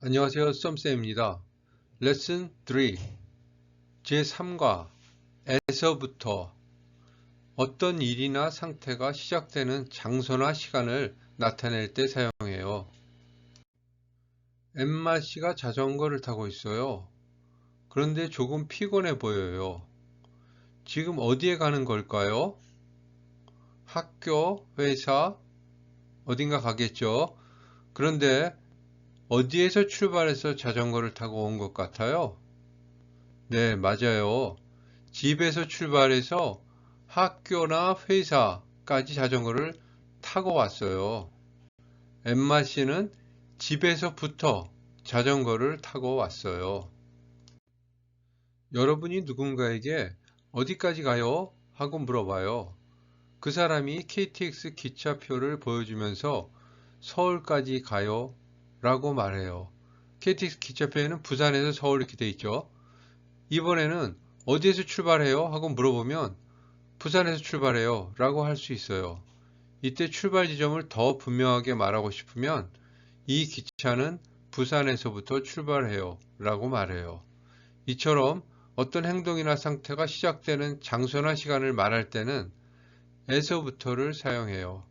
안녕하세요. 썸쌤입니다. 레슨 3 제3과 에서부터 어떤 일이나 상태가 시작되는 장소나 시간을 나타낼 때 사용해요. 엠마씨가 자전거를 타고 있어요. 그런데 조금 피곤해 보여요. 지금 어디에 가는 걸까요? 학교, 회사, 어딘가 가겠죠. 그런데 어디에서 출발해서 자전거를 타고 온 것 같아요? 네, 맞아요. 집에서 출발해서 학교나 회사까지 자전거를 타고 왔어요. 엠마 씨는 집에서부터 자전거를 타고 왔어요. 여러분이 누군가에게 어디까지 가요? 하고 물어봐요. 그 사람이 KTX 기차표를 보여주면서 서울까지 가요? 라고 말해요. KTX 기차표에는 부산에서 서울 이렇게 돼 있죠. 이번에는 어디에서 출발해요? 하고 물어보면 부산에서 출발해요 라고 할 수 있어요. 이때 출발 지점을 더 분명하게 말하고 싶으면 이 기차는 부산에서부터 출발해요 라고 말해요. 이처럼 어떤 행동이나 상태가 시작되는 장소나 시간을 말할 때는 에서부터를 사용해요.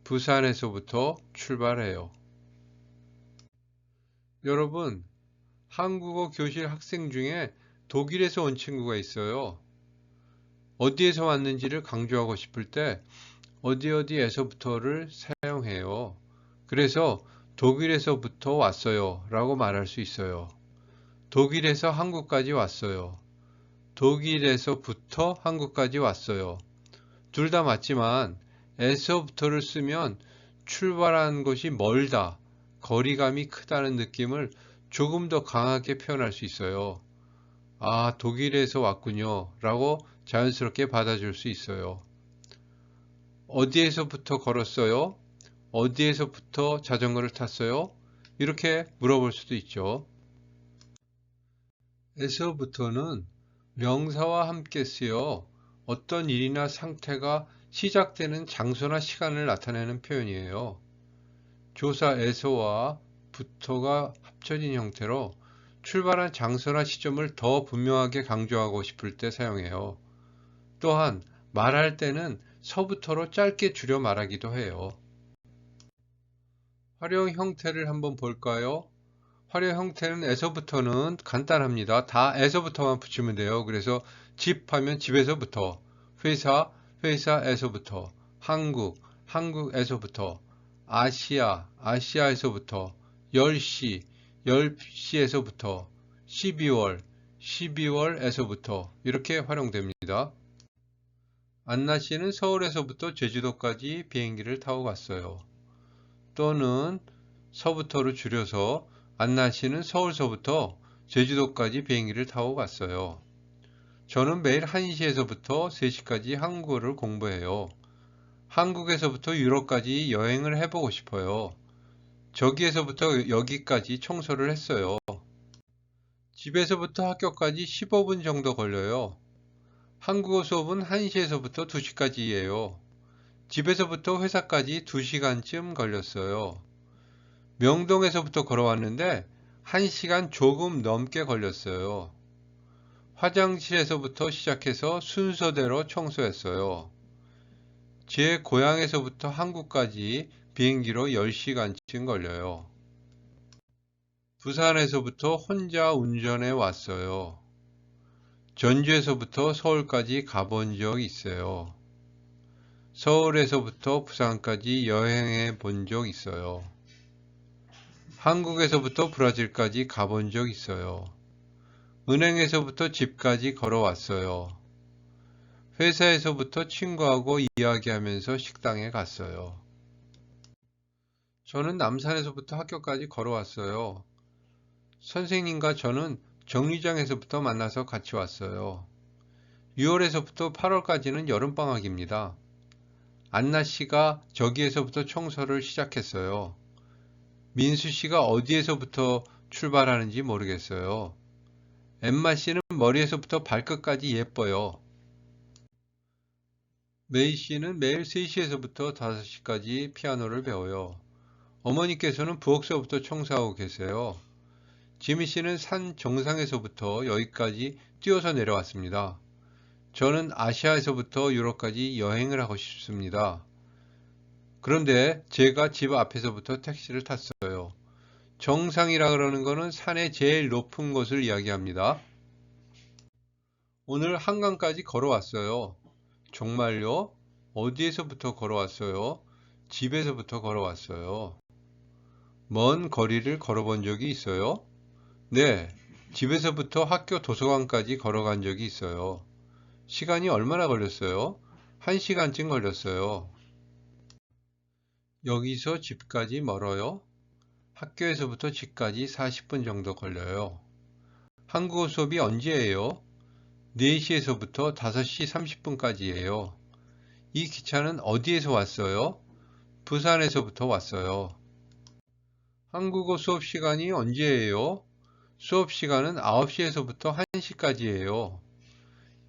부산에서부터 출발해요. 여러분, 한국어 교실 학생 중에 독일에서 온 친구가 있어요. 어디에서 왔는지를 강조하고 싶을 때 어디에서부터를 사용해요. 그래서 독일에서부터 왔어요 라고 말할 수 있어요. 독일에서 한국까지 왔어요. 독일에서부터 한국까지 왔어요. 둘 다 맞지만 에서부터를 쓰면 출발한 곳이 멀다, 거리감이 크다는 느낌을 조금 더 강하게 표현할 수 있어요. 아, 독일에서 왔군요 라고 자연스럽게 받아줄 수 있어요. 어디에서부터 걸었어요? 어디에서부터 자전거를 탔어요? 이렇게 물어볼 수도 있죠. 에서부터는 명사와 함께 쓰여 어떤 일이나 상태가 시작되는 장소나 시간을 나타내는 표현이에요. 조사에서와 부터가 합쳐진 형태로 출발한 장소나 시점을 더 분명하게 강조하고 싶을 때 사용해요. 또한 말할 때는 서부터로 짧게 줄여 말하기도 해요. 활용 형태를 한번 볼까요? 활용 형태는 에서부터는 간단합니다. 다 에서부터만 붙이면 돼요. 그래서 집 하면 집에서부터, 회사, 회사에서부터, 한국, 한국에서부터, 아시아, 아시아에서부터, 10시, 10시에서부터, 12월, 12월에서부터 이렇게 활용됩니다. 안나 씨는 서울에서부터 제주도까지 비행기를 타고 갔어요. 또는 서부터로 줄여서 안나 씨는 서울서부터 제주도까지 비행기를 타고 갔어요. 저는 매일 1시에서부터 3시까지 한국어를 공부해요. 한국에서부터 유럽까지 여행을 해보고 싶어요. 저기에서부터 여기까지 청소를 했어요. 집에서부터 학교까지 15분 정도 걸려요. 한국어 수업은 1시에서부터 2시까지예요. 집에서부터 회사까지 2시간쯤 걸렸어요. 명동에서부터 걸어왔는데 1시간 조금 넘게 걸렸어요. 화장실에서부터 시작해서 순서대로 청소했어요. 제 고향에서부터 한국까지 비행기로 10시간쯤 걸려요. 부산에서부터 혼자 운전해 왔어요. 전주에서부터 서울까지 가본 적 있어요. 서울에서부터 부산까지 여행해 본 적 있어요. 한국에서부터 브라질까지 가본 적 있어요. 은행에서부터 집까지 걸어왔어요. 회사에서부터 친구하고 이야기하면서 식당에 갔어요. 저는 남산에서부터 학교까지 걸어왔어요. 선생님과 저는 정류장에서부터 만나서 같이 왔어요. 6월에서부터 8월까지는 여름방학입니다. 안나 씨가 저기에서부터 청소를 시작했어요. 민수 씨가 어디에서부터 출발하는지 모르겠어요. 엠마 씨는 머리에서부터 발끝까지 예뻐요. 메이 씨는 매일 3시에서부터 5시까지 피아노를 배워요. 어머니께서는 부엌서부터 청소하고 계세요. 지미 씨는 산 정상에서부터 여기까지 뛰어서 내려왔습니다. 저는 아시아에서부터 유럽까지 여행을 하고 싶습니다. 그런데 제가 집 앞에서부터 택시를 탔어요. 정상이라 그러는 거는 산의 제일 높은 곳을 이야기합니다. 오늘 한강까지 걸어왔어요. 정말요? 어디에서부터 걸어왔어요? 집에서부터 걸어왔어요. 먼 거리를 걸어본 적이 있어요? 네, 집에서부터 학교 도서관까지 걸어간 적이 있어요. 시간이 얼마나 걸렸어요? 1시간쯤 걸렸어요. 여기서 집까지 멀어요? 학교에서부터 집까지 40분 정도 걸려요. 한국어 수업이 언제예요? 4시에서부터 5시 30분까지예요. 이 기차는 어디에서 왔어요? 부산에서부터 왔어요. 한국어 수업 시간이 언제예요? 수업 시간은 9시에서부터 1시까지예요.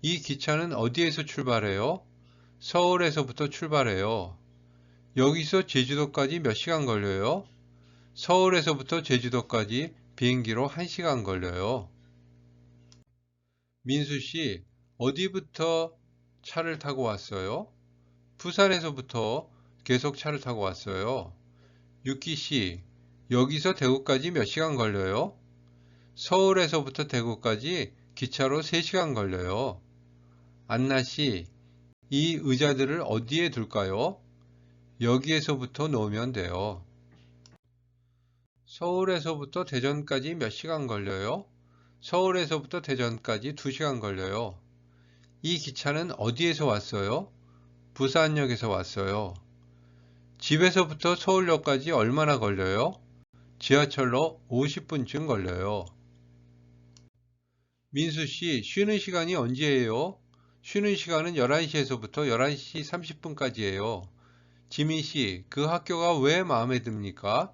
이 기차는 어디에서 출발해요? 서울에서부터 출발해요. 여기서 제주도까지 몇 시간 걸려요? 서울에서부터 제주도까지 비행기로 1시간 걸려요. 민수 씨, 어디부터 차를 타고 왔어요? 부산에서부터 계속 차를 타고 왔어요. 유키 씨, 여기서 대구까지 몇 시간 걸려요? 서울에서부터 대구까지 기차로 3시간 걸려요. 안나 씨, 이 의자들을 어디에 둘까요? 여기에서부터 놓으면 돼요. 서울에서부터 대전까지 몇 시간 걸려요? 서울에서부터 대전까지 2시간 걸려요. 이 기차는 어디에서 왔어요? 부산역에서 왔어요. 집에서부터 서울역까지 얼마나 걸려요? 지하철로 50분쯤 걸려요. 민수 씨, 쉬는 시간이 언제예요? 쉬는 시간은 11시에서부터 11시 30분까지예요. 지민 씨, 그 학교가 왜 마음에 듭니까?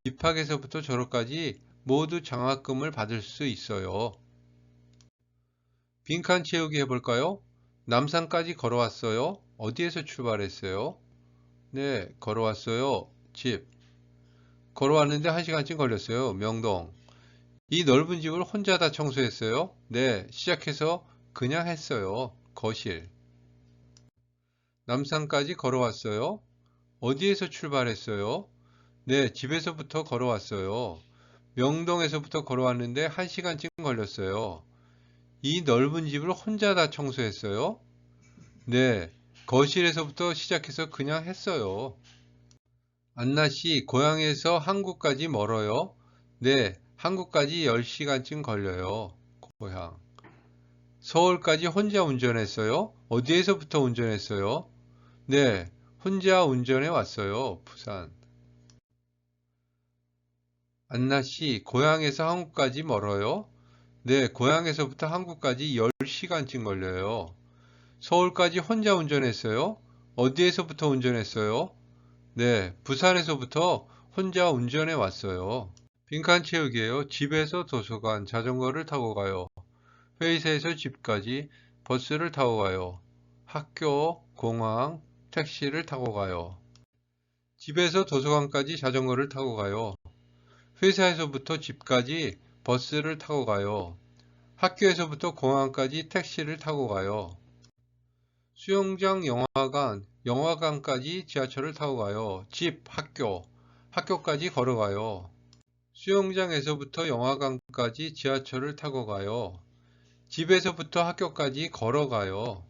입학에서부터 졸업까지 모두 장학금을 받을 수 있어요. 빈칸 채우기 해볼까요? 남산까지 걸어왔어요. 어디에서 출발했어요? 네, 걸어왔어요. 집. 걸어왔는데 1시간쯤 걸렸어요. 명동. 이 넓은 집을 혼자 다 청소했어요? 네, 시작해서 그냥 했어요. 거실. 남산까지 걸어왔어요. 어디에서 출발했어요? 네, 집에서부터 걸어왔어요. 명동에서부터 걸어왔는데 1시간쯤 걸렸어요. 이 넓은 집을 혼자 다 청소했어요? 네, 거실에서부터 시작해서 그냥 했어요. 안나 씨, 고향에서 한국까지 멀어요? 네, 한국까지 10시간쯤 걸려요. 고향. 서울까지 혼자 운전했어요? 어디에서부터 운전했어요? 네, 혼자 운전해 왔어요. 부산. 안나 씨, 고향에서 한국까지 멀어요? 네, 고향에서부터 한국까지 10시간쯤 걸려요. 서울까지 혼자 운전했어요? 어디에서부터 운전했어요? 네, 부산에서부터 혼자 운전해 왔어요. 빈칸 채우기예요. 집에서 도서관, 자전거를 타고 가요. 회의소에서 집까지 버스를 타고 가요. 학교, 공항, 택시를 타고 가요. 집에서 도서관까지 자전거를 타고 가요. 회사에서부터 집까지 버스를 타고 가요. 학교에서부터 공항까지 택시를 타고 가요. 수영장, 영화관, 영화관까지 지하철을 타고 가요. 집, 학교, 학교까지 걸어가요. 수영장에서부터 영화관까지 지하철을 타고 가요. 집에서부터 학교까지 걸어가요.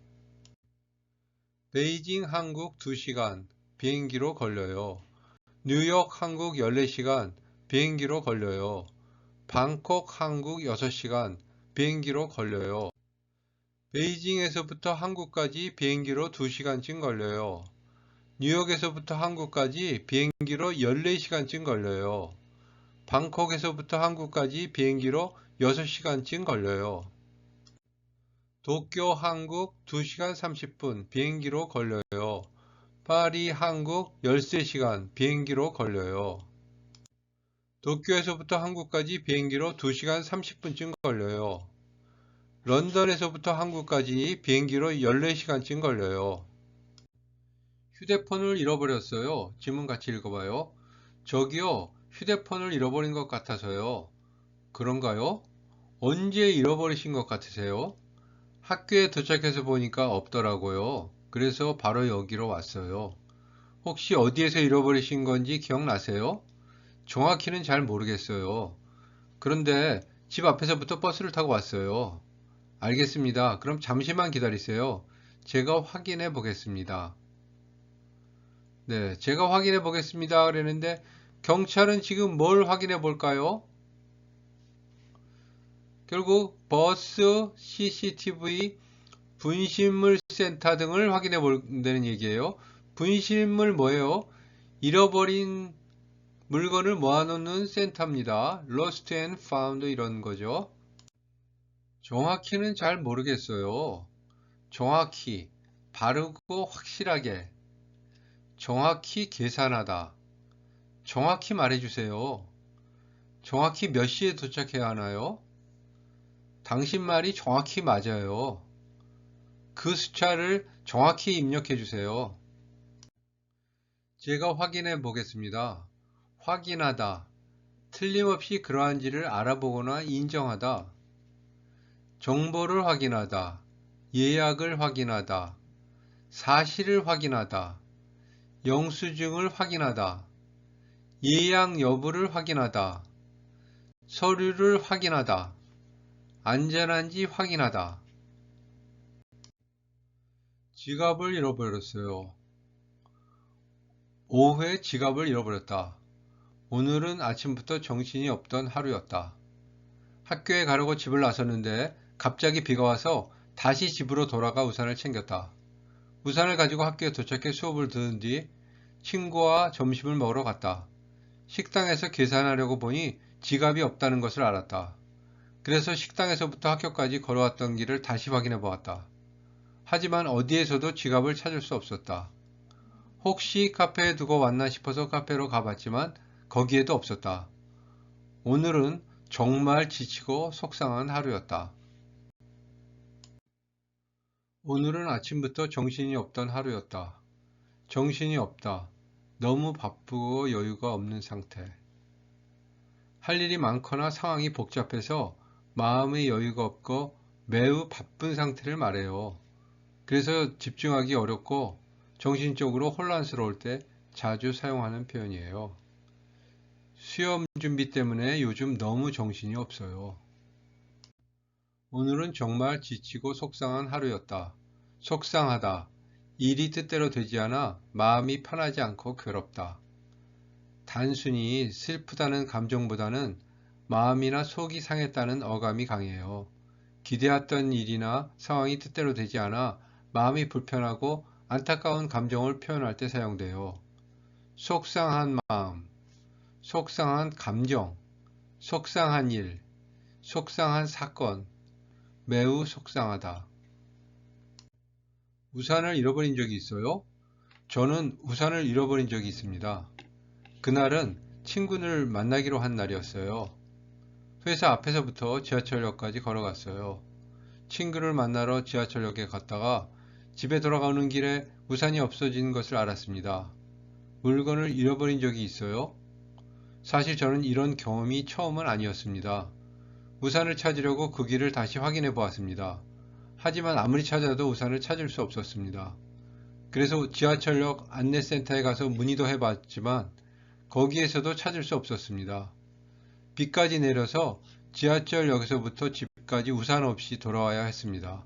베이징 한국 2시간 비행기로 걸려요. 뉴욕 한국 14시간 비행기로 걸려요. 방콕 한국 6시간 비행기로 걸려요. 베이징에서부터 한국까지 비행기로 2시간쯤 걸려요. 뉴욕에서부터 한국까지 비행기로 14시간쯤 걸려요. 방콕에서부터 한국까지 비행기로 6시간쯤 걸려요. 도쿄 한국 2시간 30분 비행기로 걸려요. 파리 한국 13시간 비행기로 걸려요. 도쿄에서부터 한국까지 비행기로 2시간 30분쯤 걸려요. 런던에서부터 한국까지 비행기로 14시간쯤 걸려요. 휴대폰을 잃어버렸어요. 지문 같이 읽어봐요. 저기요, 휴대폰을 잃어버린 것 같아서요. 그런가요? 언제 잃어버리신 것 같으세요? 학교에 도착해서 보니까 없더라고요. 그래서 바로 여기로 왔어요. 혹시 어디에서 잃어버리신 건지 기억나세요? 정확히는 잘 모르겠어요. 그런데 집 앞에서부터 버스를 타고 왔어요. 알겠습니다. 그럼 잠시만 기다리세요. 제가 확인해 보겠습니다. 네, 제가 확인해 보겠습니다. 그랬는데 경찰은 지금 뭘 확인해 볼까요? 결국 버스, CCTV, 분실물 센터 등을 확인해 본다는 얘기예요. 분실물 뭐예요? 잃어버린 물건을 모아놓는 센터입니다. Lost and Found 이런 거죠. 정확히는 잘 모르겠어요. 정확히, 바르고 확실하게, 정확히 계산하다. 정확히 말해주세요. 정확히 몇 시에 도착해야 하나요? 당신 말이 정확히 맞아요. 그 숫자를 정확히 입력해 주세요. 제가 확인해 보겠습니다. 확인하다. 틀림없이 그러한지를 알아보거나 인정하다. 정보를 확인하다. 예약을 확인하다. 사실을 확인하다. 영수증을 확인하다. 예약 여부를 확인하다. 서류를 확인하다. 안전한지 확인하다. 지갑을 잃어버렸어요. 오후에 지갑을 잃어버렸다. 오늘은 아침부터 정신이 없던 하루였다. 학교에 가려고 집을 나섰는데 갑자기 비가 와서 다시 집으로 돌아가 우산을 챙겼다. 우산을 가지고 학교에 도착해 수업을 들은 뒤 친구와 점심을 먹으러 갔다. 식당에서 계산하려고 보니 지갑이 없다는 것을 알았다. 그래서 식당에서부터 학교까지 걸어왔던 길을 다시 확인해 보았다. 하지만 어디에서도 지갑을 찾을 수 없었다. 혹시 카페에 두고 왔나 싶어서 카페로 가봤지만 거기에도 없었다. 오늘은 정말 지치고 속상한 하루였다. 오늘은 아침부터 정신이 없던 하루였다. 정신이 없다. 너무 바쁘고 여유가 없는 상태. 할 일이 많거나 상황이 복잡해서 마음의 여유가 없고 매우 바쁜 상태를 말해요. 그래서 집중하기 어렵고 정신적으로 혼란스러울 때 자주 사용하는 표현이에요. 시험 준비 때문에 요즘 너무 정신이 없어요. 오늘은 정말 지치고 속상한 하루였다. 속상하다. 일이 뜻대로 되지 않아 마음이 편하지 않고 괴롭다. 단순히 슬프다는 감정보다는 마음이나 속이 상했다는 어감이 강해요. 기대했던 일이나 상황이 뜻대로 되지 않아 마음이 불편하고 안타까운 감정을 표현할 때 사용돼요. 속상한 마음, 속상한 감정, 속상한 일, 속상한 사건, 매우 속상하다. 우산을 잃어버린 적이 있어요? 저는 우산을 잃어버린 적이 있습니다. 그날은 친구를 만나기로 한 날이었어요. 회사 앞에서부터 지하철역까지 걸어갔어요. 친구를 만나러 지하철역에 갔다가 집에 돌아가는 길에 우산이 없어진 것을 알았습니다. 물건을 잃어버린 적이 있어요? 사실 저는 이런 경험이 처음은 아니었습니다. 우산을 찾으려고 그 길을 다시 확인해 보았습니다. 하지만 아무리 찾아도 우산을 찾을 수 없었습니다. 그래서 지하철역 안내센터에 가서 문의도 해봤지만 거기에서도 찾을 수 없었습니다. 비까지 내려서 지하철역에서부터 집까지 우산 없이 돌아와야 했습니다.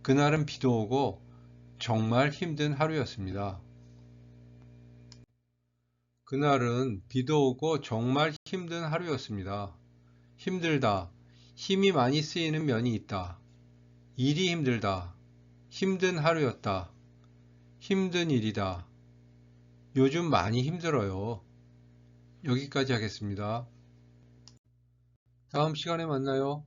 그날은 비도 오고 정말 힘든 하루였습니다. 그날은 비도 오고 정말 힘든 하루였습니다. 힘들다. 힘이 많이 쓰이는 면이 있다. 일이 힘들다. 힘든 하루였다. 힘든 일이다. 요즘 많이 힘들어요. 여기까지 하겠습니다. 다음 시간에 만나요.